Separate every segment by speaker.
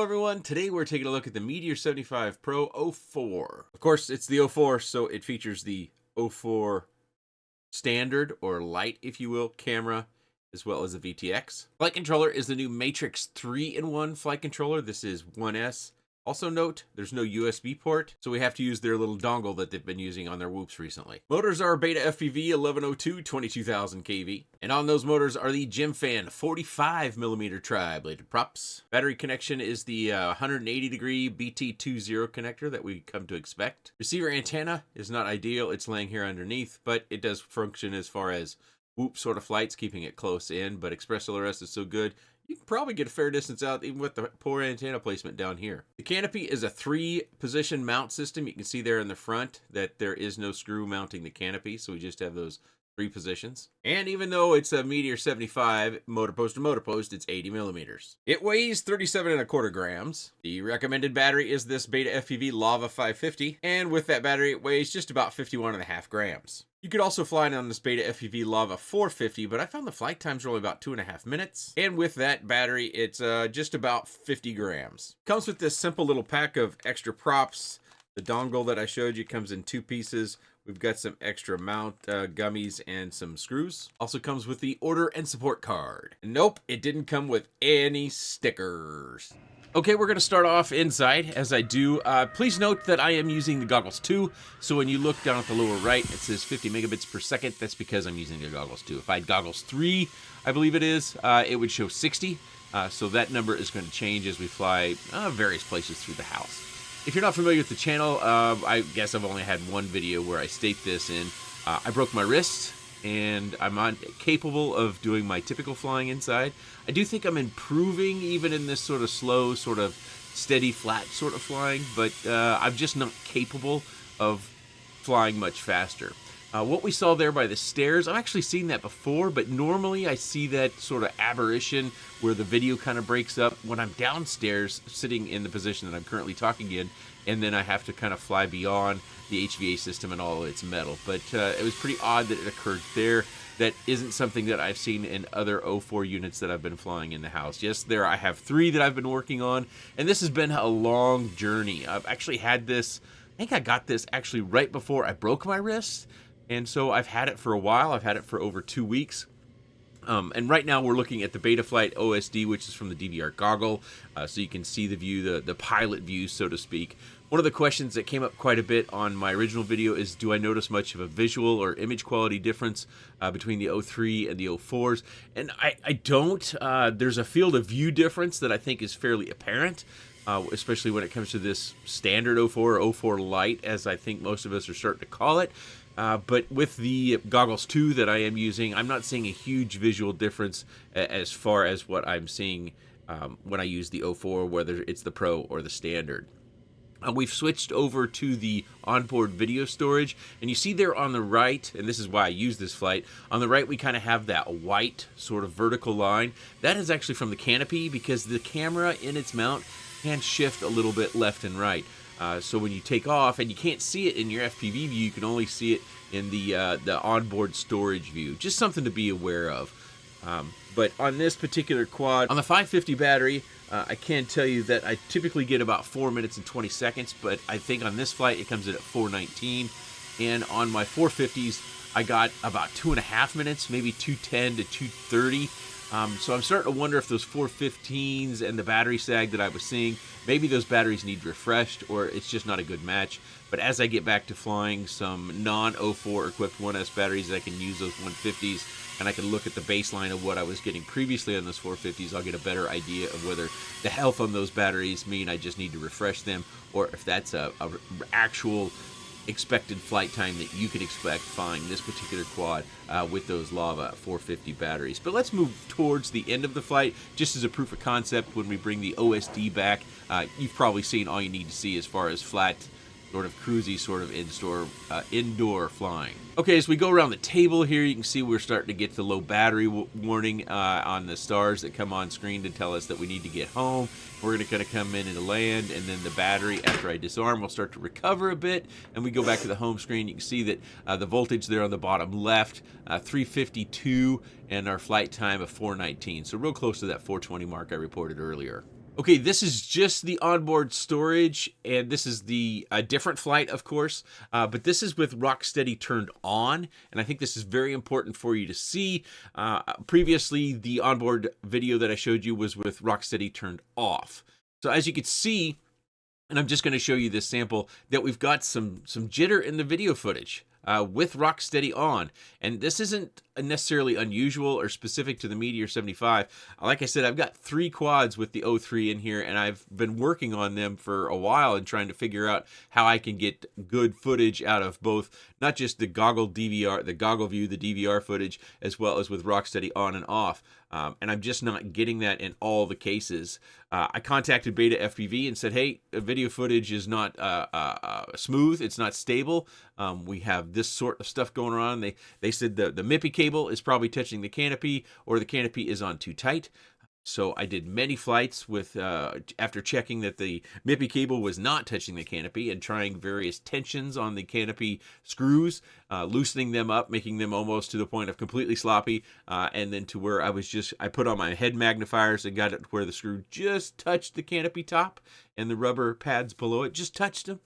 Speaker 1: everyone. Today we're taking a look at the Meteor75 Pro O4. Of course, it's the O4, so it features the O4 standard, or light, if you will, camera, as well as a VTX. Flight controller is the new Matrix 3-in-1 flight controller. This is 1S. Also note, there's no USB port, so we have to use their little dongle that they've been using on their whoops recently. Motors are Beta FPV 1102 22,000 kV, and on those motors are the GymFan 45mm tri-bladed props. Battery connection is the 180-degree BT20 connector that we come to expect. Receiver antenna is not ideal, it's laying here underneath, but it does function as far as whoop sort of flights, keeping it close in, but Express LRS is so good, you can probably get a fair distance out even with the poor antenna placement down here. The canopy is a 3-position mount system. You can see there in the front that there is no screw mounting the canopy, so we just have those 3 positions. And even though it's a Meteor75 motor post to motor post, it's 80mm. It weighs 37.25 grams. The recommended battery is this Beta FPV Lava 550, and with that battery it weighs just about 51.5 grams. You could also fly it on this Beta FPV Lava 450, but I found the flight times are only about 2.5 minutes. And with that battery, it's just about 50 grams. Comes with this simple little pack of extra props. The dongle that I showed you comes in 2 pieces. We've got some extra mount gummies and some screws. Also comes with the order and support card. And nope, it didn't come with any stickers. Okay, we're going to start off inside. As I do, please note that I am using the Goggles 2, so when you look down at the lower right, it says 50 megabits per second. That's because I'm using the Goggles 2. If I had Goggles 3, I believe it is, it would show 60, so that number is going to change as we fly various places through the house. If you're not familiar with the channel, I guess I've only had one video where I state this in. I broke my wrist, and I'm not capable of doing my typical flying inside. I do think I'm improving even in this sort of slow, sort of steady, flat sort of flying, but I'm just not capable of flying much faster. What we saw there by the stairs, I've actually seen that before, but normally I see that sort of aberration where the video kind of breaks up when I'm downstairs sitting in the position that I'm currently talking in, and then I have to kind of fly beyond the HVA system and all of its metal. But it was pretty odd that it occurred there. That isn't something that I've seen in other O4 units that I've been flying in the house. Yes, there I have 3 that I've been working on, and this has been a long journey. I've actually had this, I think I got this actually right before I broke my wrist, and so I've had it for a while. I've had it for over 2 weeks. And right now we're looking at the Betaflight OSD, which is from the DVR goggle, so you can see the view, the pilot view, so to speak. One of the questions that came up quite a bit on my original video is, do I notice much of a visual or image quality difference between the O3 and the O4s? And I don't. There's a field of view difference that I think is fairly apparent, especially when it comes to this standard O4 or O4 Lite, as I think most of us are starting to call it. But with the Goggles 2 that I am using, I'm not seeing a huge visual difference as far as what I'm seeing when I use the O4, whether it's the Pro or the Standard. We've switched over to the onboard video storage, and you see there on the right, and this is why I use this flight, on the right we kind of have that white sort of vertical line. That is actually from the canopy, because the camera in its mount can shift a little bit left and right. So when you take off, and you can't see it in your FPV view, you can only see it in the onboard storage view. Just something to be aware of. But on this particular quad, on the 550 battery, I can tell you that I typically get about 4 minutes and 20 seconds, but I think on this flight it comes in at 4:19. And on my 450s, I got about 2.5 minutes, maybe 2:10 to 2:30. So I'm starting to wonder if those 415s and the battery sag that I was seeing, maybe those batteries need refreshed, or it's just not a good match. But as I get back to flying some non-O4 equipped 1S batteries, I can use those 150s, and I can look at the baseline of what I was getting previously on those 450s. I'll get a better idea of whether the health on those batteries mean I just need to refresh them, or if that's a actual expected flight time that you could expect flying this particular quad with those Lava 450 batteries. But let's move towards the end of the flight, just as a proof of concept. When we bring the OSD back, you've probably seen all you need to see as far as flat, sort of cruisy, sort of indoor flying. Okay, as we go around the table here, you can see we're starting to get the low battery warning on the stars that come on screen to tell us that we need to get home. We're going to kind of come in and land, and then the battery, after I disarm, will start to recover a bit, and we go back to the home screen. You can see that the voltage there on the bottom left, 352, and our flight time of 4:19, so real close to that 4:20 mark I reported earlier. Okay, this is just the onboard storage, and this is the different flight, of course, but this is with rock steady turned on, and I think this is very important for you to see. Previously, the onboard video that I showed you was with rock steady turned off. So as you can see, and I'm just going to show you this sample, that we've got some jitter in the video footage. With rock steady on, and this isn't necessarily unusual or specific to the Meteor 75. Like I said, I've got 3 quads with the O3 in here, and I've been working on them for a while and trying to figure out how I can get good footage out of both, not just the goggle DVR, the goggle view, the DVR footage, as well as with rock steady on and off. And I'm just not getting that in all the cases. I contacted Beta FPV and said, hey, the video footage is not smooth. It's not stable. We have this sort of stuff going on. They said the MIPI cable is probably touching the canopy, or the canopy is on too tight. So I did many flights with after checking that the MIPI cable was not touching the canopy and trying various tensions on the canopy screws, loosening them up, making them almost to the point of completely sloppy, and then to where I put on my head magnifiers and got it where the screw just touched the canopy top and the rubber pads below it just touched them.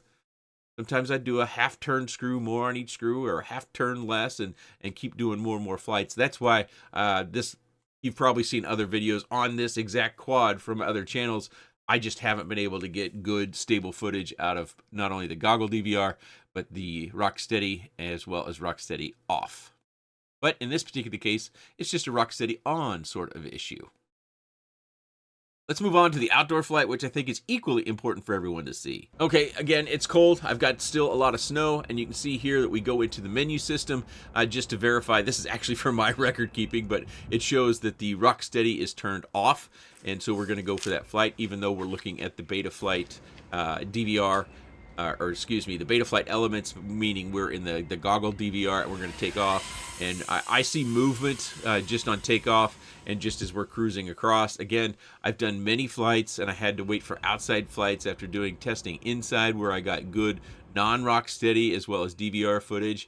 Speaker 1: Sometimes I'd do a half turn screw more on each screw, or a half turn less, and keep doing more and more flights. That's why you've probably seen other videos on this exact quad from other channels. I just haven't been able to get good, stable footage out of not only the goggle DVR, but the rock steady as well as rock steady off. But in this particular case, it's just a rock steady on sort of issue. Let's move on to the outdoor flight, which I think is equally important for everyone to see. Okay, again, it's cold. I've got still a lot of snow, and you can see here that we go into the menu system just to verify. This is actually for my record keeping, but it shows that the rock steady is turned off, and so we're going to go for that flight, even though we're looking at the beta flight DVR, or excuse me, the beta flight elements, meaning we're in the goggle DVR, and we're going to take off, and I see movement just on takeoff, and just as we're cruising across. Again, I've done many flights, and I had to wait for outside flights after doing testing inside, where I got good non-rock steady as well as DVR footage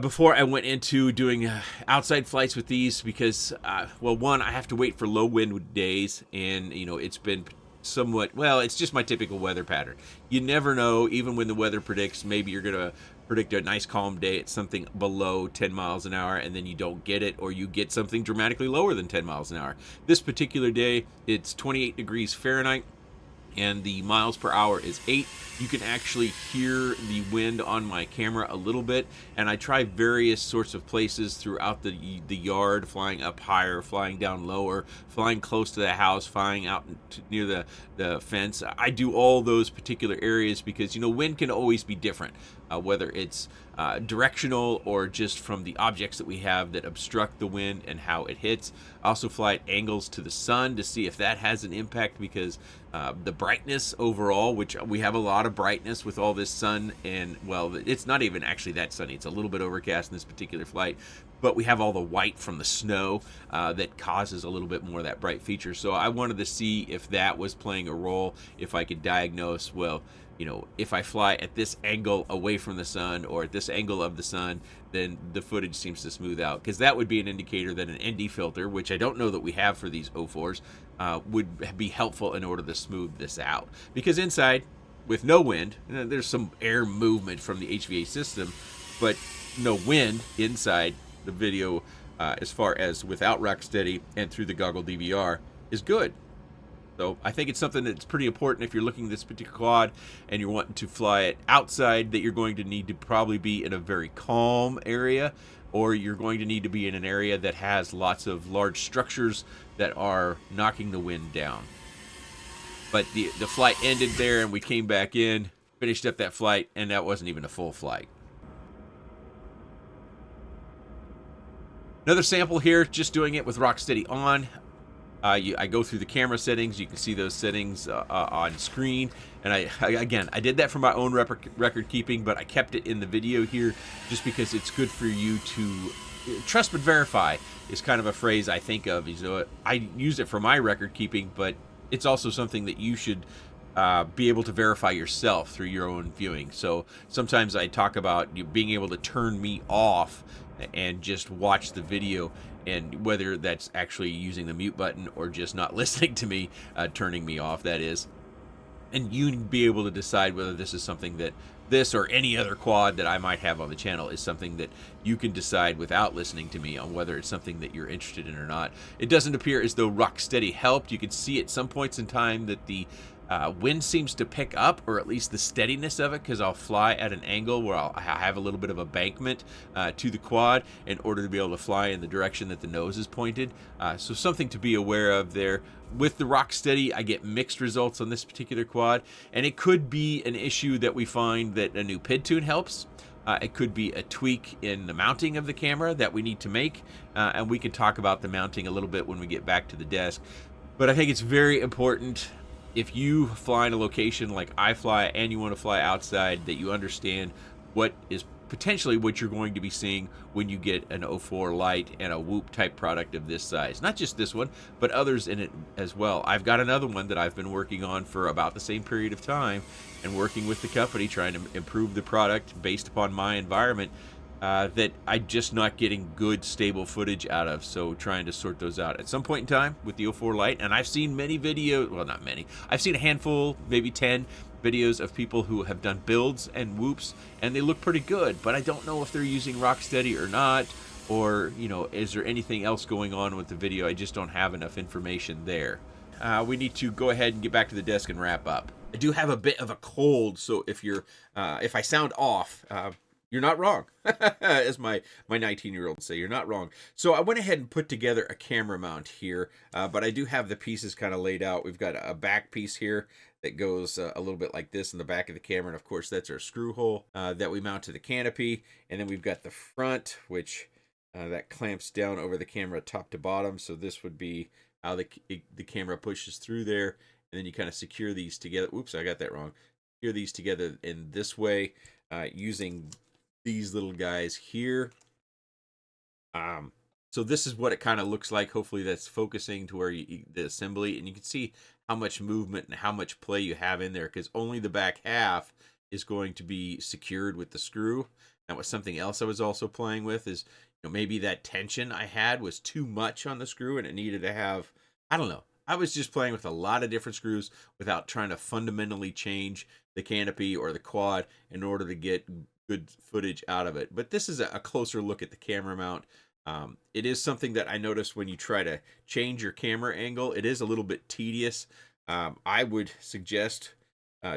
Speaker 1: before I went into doing outside flights with these, because well, one, I have to wait for low wind days, and you know, it's been somewhat, well, it's just my typical weather pattern. You never know, even when the weather predicts, maybe you're gonna predict a nice calm day at something below 10 miles an hour, and then you don't get it, or you get something dramatically lower than 10 miles an hour. This particular day, it's 28 degrees Fahrenheit, and the miles per hour is 8. You can actually hear the wind on my camera a little bit, and I try various sorts of places throughout the yard, flying up higher, flying down lower, flying close to the house, flying out near the fence. I do all those particular areas because, you know, wind can always be different, whether it's directional or just from the objects that we have that obstruct the wind and how it hits. I also fly at angles to the sun to see if that has an impact, because the brightness overall, which we have a lot of brightness with all this sun, and well, it's not even actually that sunny. It's a little bit overcast in this particular flight, but we have all the white from the snow that causes a little bit more of that bright feature. So I wanted to see if that was playing a role, if I could diagnose, well, you know, if I fly at this angle away from the sun or at this angle of the sun, then the footage seems to smooth out, because that would be an indicator that an ND filter, which I don't know that we have for these O4s, would be helpful in order to smooth this out. Because inside, with no wind, there's some air movement from the HVA system, but no wind inside the video, as far as without rock steady and through the goggle DVR, is good. So I think it's something that's pretty important if you're looking at this particular quad and you're wanting to fly it outside, that you're going to need to probably be in a very calm area, or you're going to need to be in an area that has lots of large structures that are knocking the wind down. But the flight ended there, and we came back in, finished up that flight, and that wasn't even a full flight. Another sample here, just doing it with rock steady on. I go through the camera settings. You can see those settings on screen, and I did that for my own record keeping, but I kept it in the video here just because it's good for you to trust but verify is kind of a phrase I think of. You know, I use it for my record keeping, but it's also something that you should be able to verify yourself through your own viewing. So sometimes I talk about you being able to turn me off and just watch the video, and whether that's actually using the mute button or just not listening to me, turning me off, that is. And you be able to decide whether this is something that this or any other quad that I might have on the channel is something that you can decide without listening to me on whether it's something that you're interested in or not. It doesn't appear as though Rocksteady helped. You can see at some points in time that the wind seems to pick up, or at least the steadiness of it, because I'll fly at an angle where I have a little bit of embankment to the quad in order to be able to fly in the direction that the nose is pointed. So something to be aware of there. With the Rocksteady, I get mixed results on this particular quad, and it could be an issue that we find that a new PID tune helps. It could be a tweak in the mounting of the camera that we need to make, and we can talk about the mounting a little bit when we get back to the desk. But I think it's very important, if you fly in a location like I fly and you want to fly outside, that you understand what is potentially what you're going to be seeing when you get an O4 Lite and a Whoop type product of this size. Not just this one, but others in it as well. I've got another one that I've been working on for about the same period of time, and working with the company trying to improve the product based upon my environment, that I'm just not getting good stable footage out of, so trying to sort those out at some point in time with the O4 Lite. And I've seen many videos, well, not many, I've seen a handful, maybe 10 videos of people who have done builds and whoops, and they look pretty good, but I don't know if they're using Rocksteady or not, or, you know, is there anything else going on with the video? I just don't have enough information there. We need to go ahead and get back to the desk and wrap up. I do have a bit of a cold, so if I sound off, you're not wrong, as my 19-year-old say. You're not wrong. So I went ahead and put together a camera mount here, but I do have the pieces kind of laid out. We've got a back piece here that goes a little bit like this in the back of the camera, and of course that's our screw hole that we mount to the canopy. And then we've got the front, which that clamps down over the camera top to bottom. So this would be how the camera pushes through there, and then you kind of secure these together. Oops, I got that wrong. Secure these together in this way, using these little guys here. So this is what it kind of looks like. Hopefully that's focusing to where the assembly, and you can see how much movement and how much play you have in there, because only the back half is going to be secured with the screw. That was something else I was also playing with, is, you know, maybe that tension I had was too much on the screw and it needed to have, I don't know. I was just playing with a lot of different screws without trying to fundamentally change the canopy or the quad in order to get good footage out of it. But this is a closer look at the camera mount. It is something that I noticed when you try to change your camera angle, it is a little bit tedious. I would suggest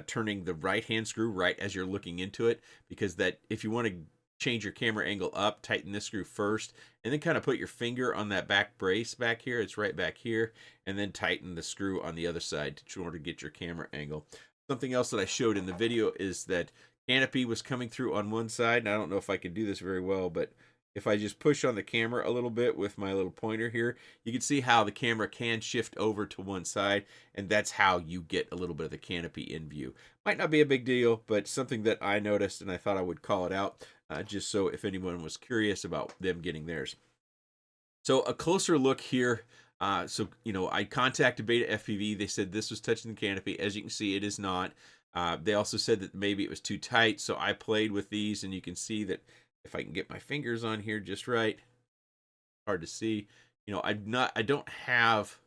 Speaker 1: turning the right hand screw right as you're looking into it, because that if you want to change your camera angle up, tighten this screw first, and then kind of put your finger on that back brace back here. It's right back here, and then tighten the screw on the other side in order to get your camera angle. Something else that I showed in the video is that canopy was coming through on one side, and I don't know if I can do this very well, but if I just push on the camera a little bit with my little pointer here, you can see how the camera can shift over to one side, and that's how you get a little bit of the canopy in view. Might not be a big deal, but something that I noticed, and I thought I would call it out, just so if anyone was curious about them getting theirs. So a closer look here. So, you know, I contacted Beta FPV. They said this was touching the canopy. As you can see, it is not. They also said that maybe it was too tight, so I played with these, and you can see that if I can get my fingers on here just right, hard to see. You know, I don't have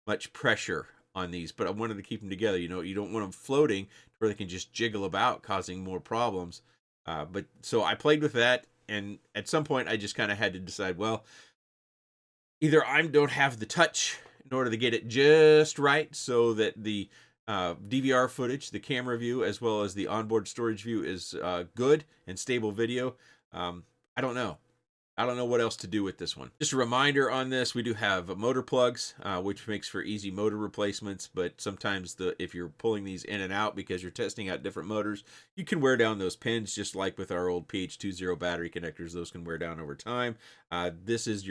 Speaker 1: much pressure on these, but I wanted to keep them together. You know, you don't want them floating where they can just jiggle about, causing more problems. But so I played with that, and at some point I just kind of had to decide, well, either I don't have the touch in order to get it just right so that the DVR footage, the camera view, as well as the onboard storage view is good and stable video. I don't know. I don't know what else to do with this one. Just a reminder on this, we do have motor plugs, which makes for easy motor replacements, but sometimes if you're pulling these in and out because you're testing out different motors, you can wear down those pins, just like with our old PH20 battery connectors. Those can wear down over time. This is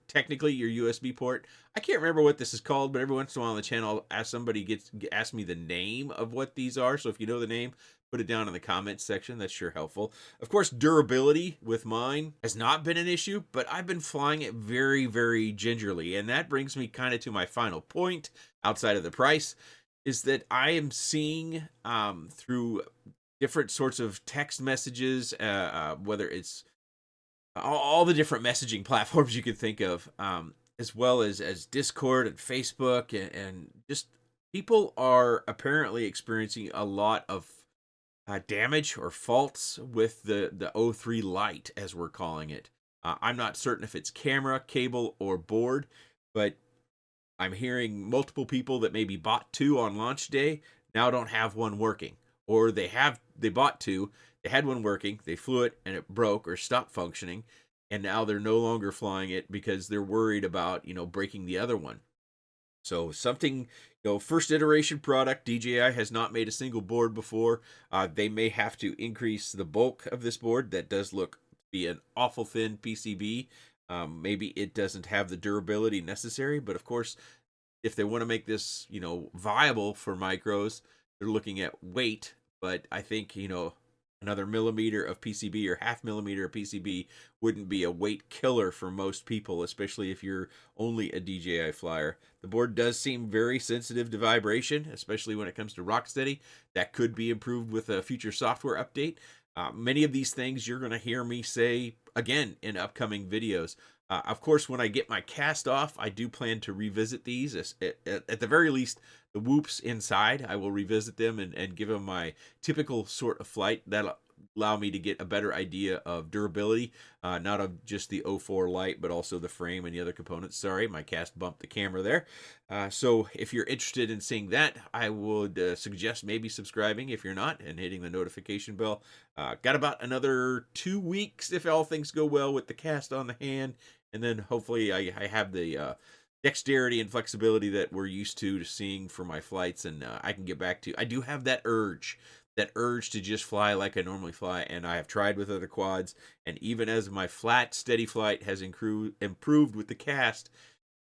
Speaker 1: technically your USB port. I can't remember what this is called, but every once in a while on the channel, somebody ask me the name of what these are. So if you know the name, put it down in the comments section. That's sure helpful. Of course, durability with mine has not been an issue, but I've been flying it very, very gingerly. And that brings me kind of to my final point outside of the price, is that I am seeing through different sorts of text messages, whether it's all the different messaging platforms you could think of, as well as Discord and Facebook, and just people are apparently experiencing a lot of damage or faults with the O3 Lite, as we're calling it. I'm not certain if it's camera, cable, or board, but I'm hearing multiple people that maybe bought two on launch day now don't have one working, or they bought two, they had one working, they flew it and it broke or stopped functioning, and now they're no longer flying it because they're worried about breaking the other one. So something, first iteration product. DJI has not made a single board before. They may have to increase the bulk of this board. That does look to be an awful thin PCB. Maybe it doesn't have the durability necessary, but of course, if they want to make this, viable for micros, they're looking at weight. But I think, another millimeter of PCB or half millimeter of PCB wouldn't be a weight killer for most people, especially if you're only a DJI flyer. The board does seem very sensitive to vibration, especially when it comes to rock steady. That could be improved with a future software update. Many of these things you're going to hear me say again in upcoming videos. Of course, when I get my cast off, I do plan to revisit these. At the very least, the whoops inside, I will revisit them and give them my typical sort of flight. That'll allow me to get a better idea of durability, not of just the O4 Lite, but also the frame and the other components. Sorry, my cast bumped the camera there. So if you're interested in seeing that, I would suggest maybe subscribing if you're not, and hitting the notification bell. Got about another 2 weeks if all things go well with the cast on the hand. And then hopefully I have the dexterity and flexibility that we're used to seeing for my flights, and I can get back to. I do have that urge to just fly like I normally fly, and I have tried with other quads, and even as my flat, steady flight has improved with the cast,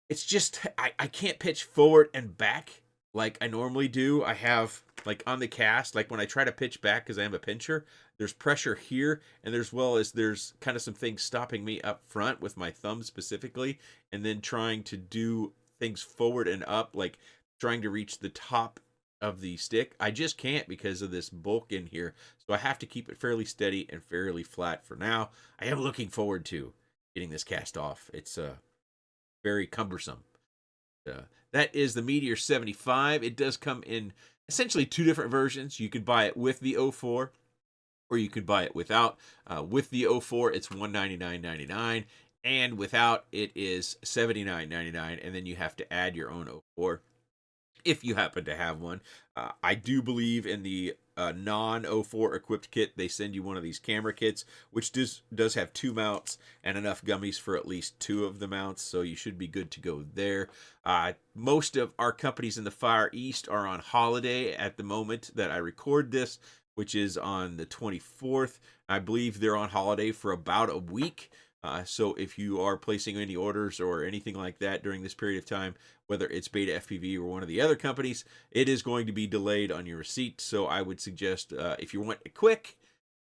Speaker 1: it's just I can't pitch forward and back like I normally do. I have, like, on the cast, like when I try to pitch back because I am a pincher, there's pressure here, and there's kind of some things stopping me up front with my thumb specifically, and then trying to do things forward and up, like trying to reach the top of the stick. I just can't because of this bulk in here. So I have to keep it fairly steady and fairly flat for now. I am looking forward to getting this cast off. It's very cumbersome. That is the Meteor75. It does come in essentially two different versions. You could buy it with the O4, or you could buy it without. With the O4, it's $199.99, and without, it is $79.99, and then you have to add your own O4 if you happen to have one. I do believe in the non-O4 equipped kit, they send you one of these camera kits, which does have two mounts and enough gummies for at least two of the mounts, so you should be good to go there. Most of our companies in the Far East are on holiday at the moment that I record this, which is on the 24th. I believe they're on holiday for about a week. So if you are placing any orders or anything like that during this period of time, whether it's Beta FPV or one of the other companies, it is going to be delayed on your receipt. So I would suggest, if you want it quick,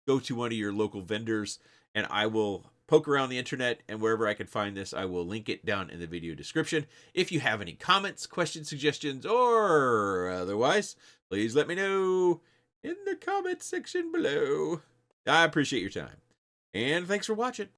Speaker 1: go to one of your local vendors, and I will poke around the internet, and wherever I can find this, I will link it down in the video description. If you have any comments, questions, suggestions, or otherwise, please let me know in the comment section below. I appreciate your time, and thanks for watching.